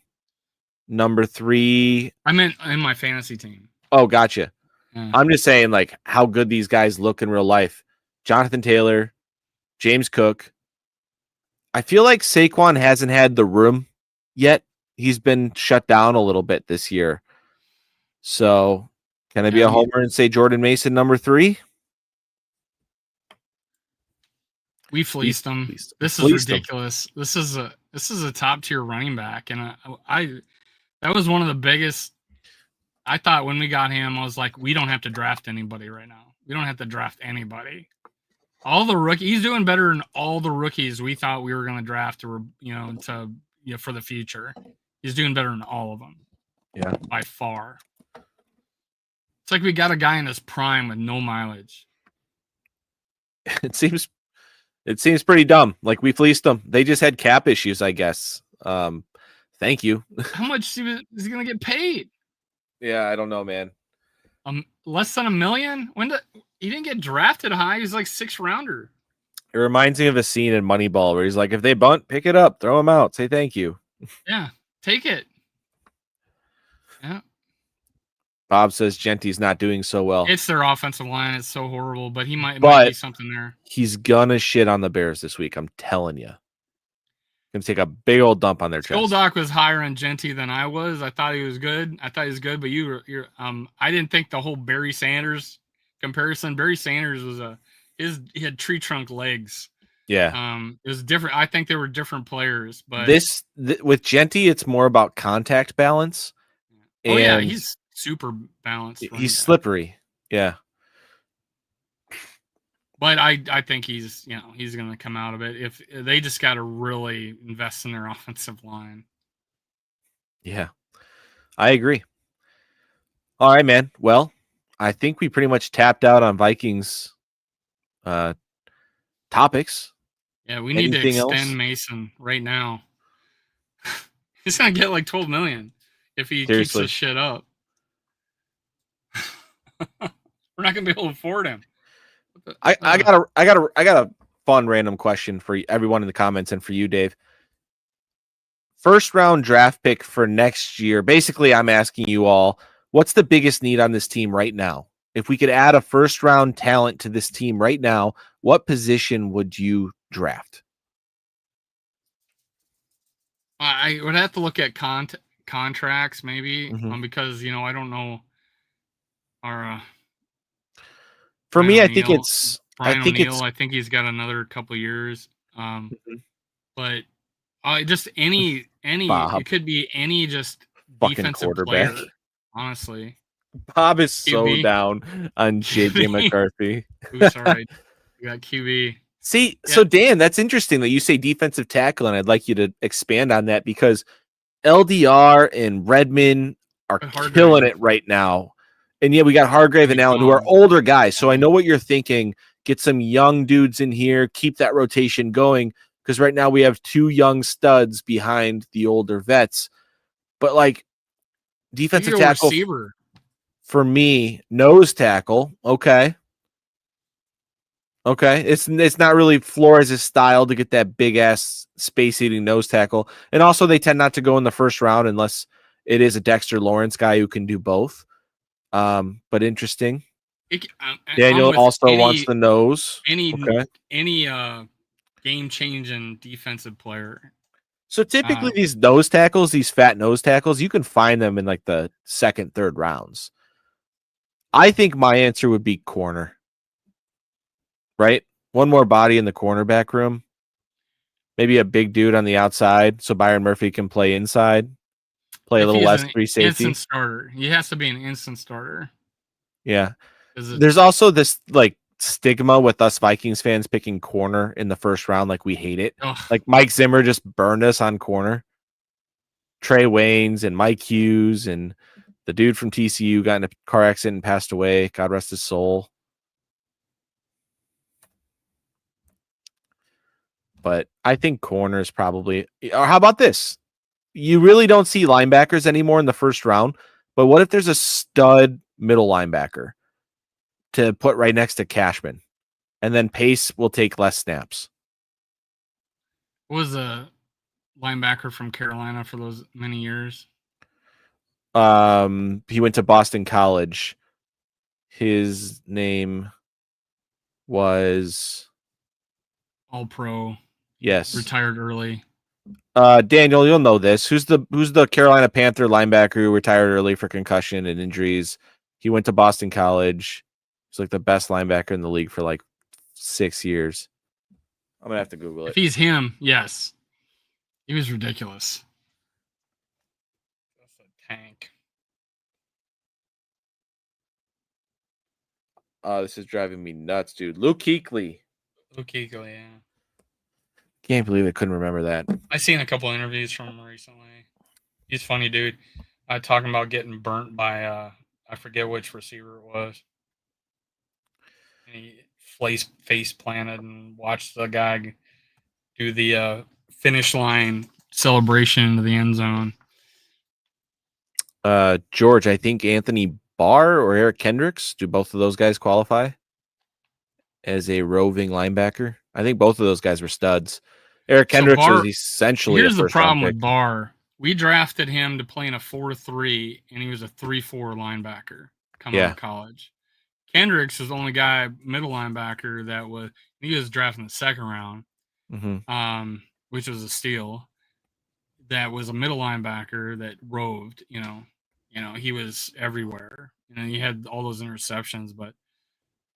Number 3. I meant in my fantasy team. Oh, gotcha. Yeah. I'm just saying, like, how good these guys look in real life. Jonathan Taylor, James Cook. I feel like Saquon hasn't had the room yet. He's been shut down a little bit this year. So, can I be a homer and say Jordan Mason number 3? We fleeced him. This is ridiculous. This is a top tier running back, and that was one of the biggest. I thought when we got him, I was like, we don't have to draft anybody right now. We don't have to draft anybody. All the rookies, he's doing better than all the rookies we thought we were going to draft for the future. He's doing better than all of them. Yeah, by far. It's like we got a guy in his prime with no mileage. It seems pretty dumb. Like we fleeced them. They just had cap issues, I guess. Thank you. How much is he going to get paid? Yeah, I don't know, man. Less than $1 million? He didn't get drafted high. He's like 6th rounder. It reminds me of a scene in Moneyball where he's like, if they bunt, pick it up, throw him out, say thank you. Yeah, take it. Yeah. Bob says Genty's not doing so well. It's their offensive line. It's so horrible, but might be something there. He's gonna shit on the Bears this week. I'm telling you. Gonna take a big old dump on their chest. Goldock was higher on Genty than I was. I thought he was good. But you're I didn't think the whole Barry Sanders comparison. Barry Sanders was he had tree trunk legs. Yeah. It was different. I think they were different players, but with Genty, it's more about contact balance. Oh yeah, he's super balanced. He's slippery. Yeah. But I think he's going to come out of it. If they just got to really invest in their offensive line. Yeah, I agree. All right, man. Well, I think we pretty much tapped out on Vikings topics. Yeah, we need to extend Mason right now. He's going to get like $12 million if he keeps this shit up. We're not going to be able to afford him. I got a fun random question for everyone in the comments and for you, Dave. First round draft pick for next year. Basically, I'm asking you all, what's the biggest need on this team right now? If we could add a first round talent to this team right now, what position would you draft? I would have to look at contracts maybe, because I don't know. Or For Brian me, O'Neill. I Brian think O'Neill, it's I think he's got another couple years. Mhm. But just any Bob, it could be any just fucking defensive quarterback. player, honestly. Bob is so QB. down on JJ QB. McCarthy. Ooh, sorry. We got QB. See, Yeah. so Dan, that's interesting that you say defensive tackle, and I'd like you to expand on that because LDR and Redmond are killing Hargrave it right now. And yeah, we got Hargrave is and Allen, who are gone. older guys. So I know what you're thinking. Get some young dudes in here, keep that rotation going. Because right now we have two young studs behind the older vets. But like Maybe defensive a tackle receiver. for me, nose tackle. Okay. Okay. It's not really Flores' style to get that big ass space eating nose tackle. And also they tend not to go in the first round unless it is a Dexter Lawrence guy who can do both. But interesting. I'm Daniel with also wants the nose. any Okay. any game changing defensive player. So typically these nose tackles, these fat nose tackles, you can find them in like the second, third rounds. I think my answer would be corner. Right? One more body in the cornerback room. Maybe a big dude on the outside so Byron Murphy can play inside. Play a If little he's less an free safety. instant starter, he has to be an instant starter. Yeah. There's also this like stigma with us Vikings fans picking corner in the first round. Like we hate it. Ugh. Like Mike Zimmer just burned us on corner. Trey Waynes and Mike Hughes and the dude from TCU got in a car accident and passed away. God rest his soul. But I think corner is probably, or how about this? You really don't see linebackers anymore in the first round. But what if there's a stud middle linebacker to put right next to Cashman? And then Pace will take less snaps. Was a linebacker from Carolina for those many years. He went to Boston College. His name was All pro. yes. Retired early. Daniel, you'll know this. Who's the Carolina Panther linebacker who retired early for concussion and injuries? He went to Boston College. He's like the best linebacker in the league for like 6 years. I'm gonna have to Google it. If he's him, yes. He was ridiculous. That's a tank. This is driving me nuts, dude. Luke Kuechly. Luke Kuechly, yeah. Can't believe I couldn't remember that. I seen a couple interviews from him recently. He's a funny dude. Talking about getting burnt by I forget which receiver it was. And he face planted and watched the guy do the finish line celebration into the end zone. George, I think Anthony Barr or Eric Kendricks. Do both of those guys qualify as a roving linebacker? I think both of those guys were studs. Eric Kendricks was essentially here's a the first problem round pick. with Barr. We drafted him to play in a 4-3, and he was a 3-4 linebacker coming out of college. Kendricks is the only guy, middle linebacker, he was drafted in the second round, which was a steal. That was a middle linebacker that roved, he was everywhere. He had all those interceptions, but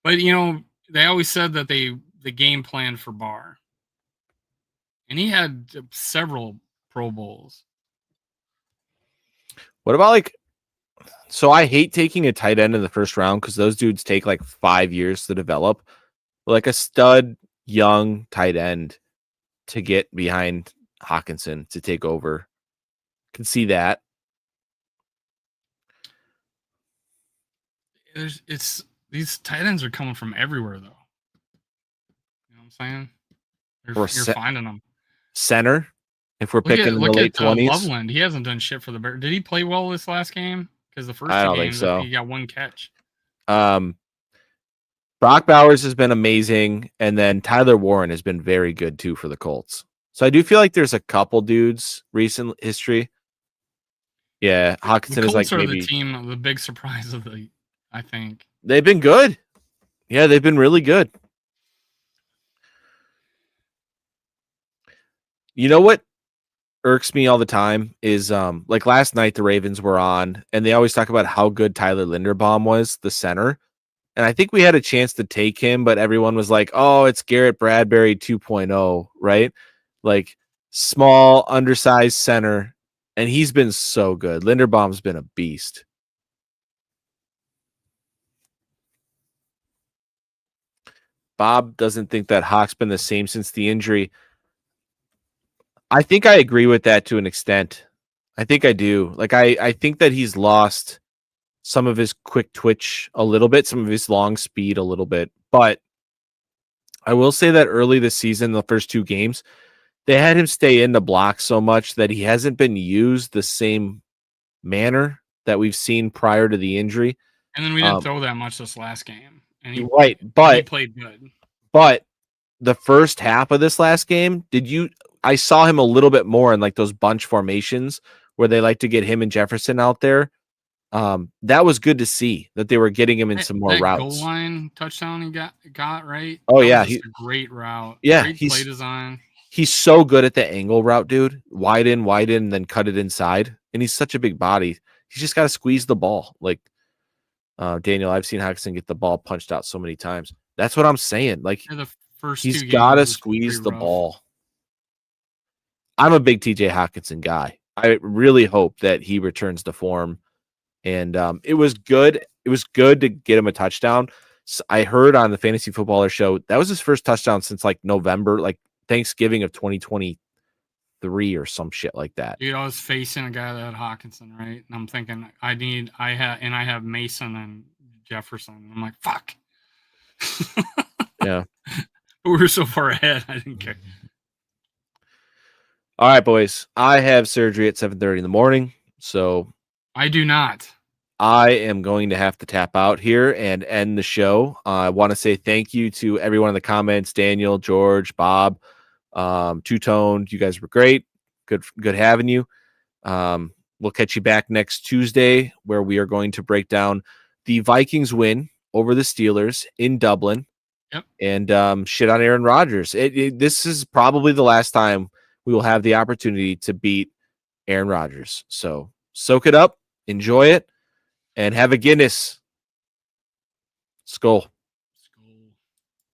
they always said that the game plan for Barr. And he had several Pro Bowls. What about so I hate taking a tight end in the first round because those dudes take like 5 years to develop. Like a stud young tight end to get behind Hawkinson to take over. Can see that. These tight ends are coming from everywhere, though. You know what I'm saying? You're finding them. Center, if we're picking in the late 20s. Loveland. He hasn't done shit for the Bears. Did he play well this last game? Because the first I two don't games, think so. he got one catch. Brock Bowers has been amazing, and then Tyler Warren has been very good too for the Colts. So I do feel like there's a couple dudes recent history. Yeah, Hawkinson is like maybe the team, the big surprise of I think they've been good. Yeah, they've been really good. You know what irks me all the time is like last night the Ravens were on and they always talk about how good Tyler Linderbaum was, the center. And I think we had a chance to take him, but everyone was like, "Oh, it's Garrett Bradbury 2.0, right?" Like small, undersized center, and he's been so good. Linderbaum's been a beast. Bob doesn't think that Hawk's been the same since the injury. I think I agree with that to an extent. I think I do. Like I think that he's lost some of his quick twitch a little bit, some of his long speed a little bit. But I will say that early this season, the first 2 games, they had him stay in the block so much that he hasn't been used the same manner that we've seen prior to the injury. And then we didn't throw that much this last game. And he played good. But the first half of this last game, I saw him a little bit more in like those bunch formations where they like to get him and Jefferson out there. That was good to see that they were getting him in some more routes. Goal line touchdown he got right. Oh, that yeah, was just a great route. Yeah, great play design. He's so good at the angle route, dude. Wide in, then cut it inside. And he's such a big body. He's just got to squeeze the ball. Like Daniel, I've seen Hockenson get the ball punched out so many times. That's what I'm saying. Like the first he's got to squeeze the ball. I'm a big TJ Hockenson guy. I really hope that he returns to form. And it was good. It was good to get him a touchdown. So I heard on the Fantasy Footballer show that was his first touchdown since like November, like Thanksgiving of 2023 or some shit like that. Dude, I was facing a guy that had Hockenson, right? And I'm thinking I have Mason and Jefferson. I'm like, fuck. Yeah. We were so far ahead, I didn't care. All right, boys. I have surgery at 7:30 in the morning, so I do not. I am going to have to tap out here and end the show. I want to say thank you to everyone in the comments, Daniel, George, Bob, Two-Tone. You guys were great. Good having you. We'll catch you back next Tuesday where we are going to break down the Vikings win over the Steelers in Dublin. Yep. And shit on Aaron Rodgers. This is probably the last time we will have the opportunity to beat Aaron Rodgers. So soak it up, enjoy it, and have a Guinness. Skull.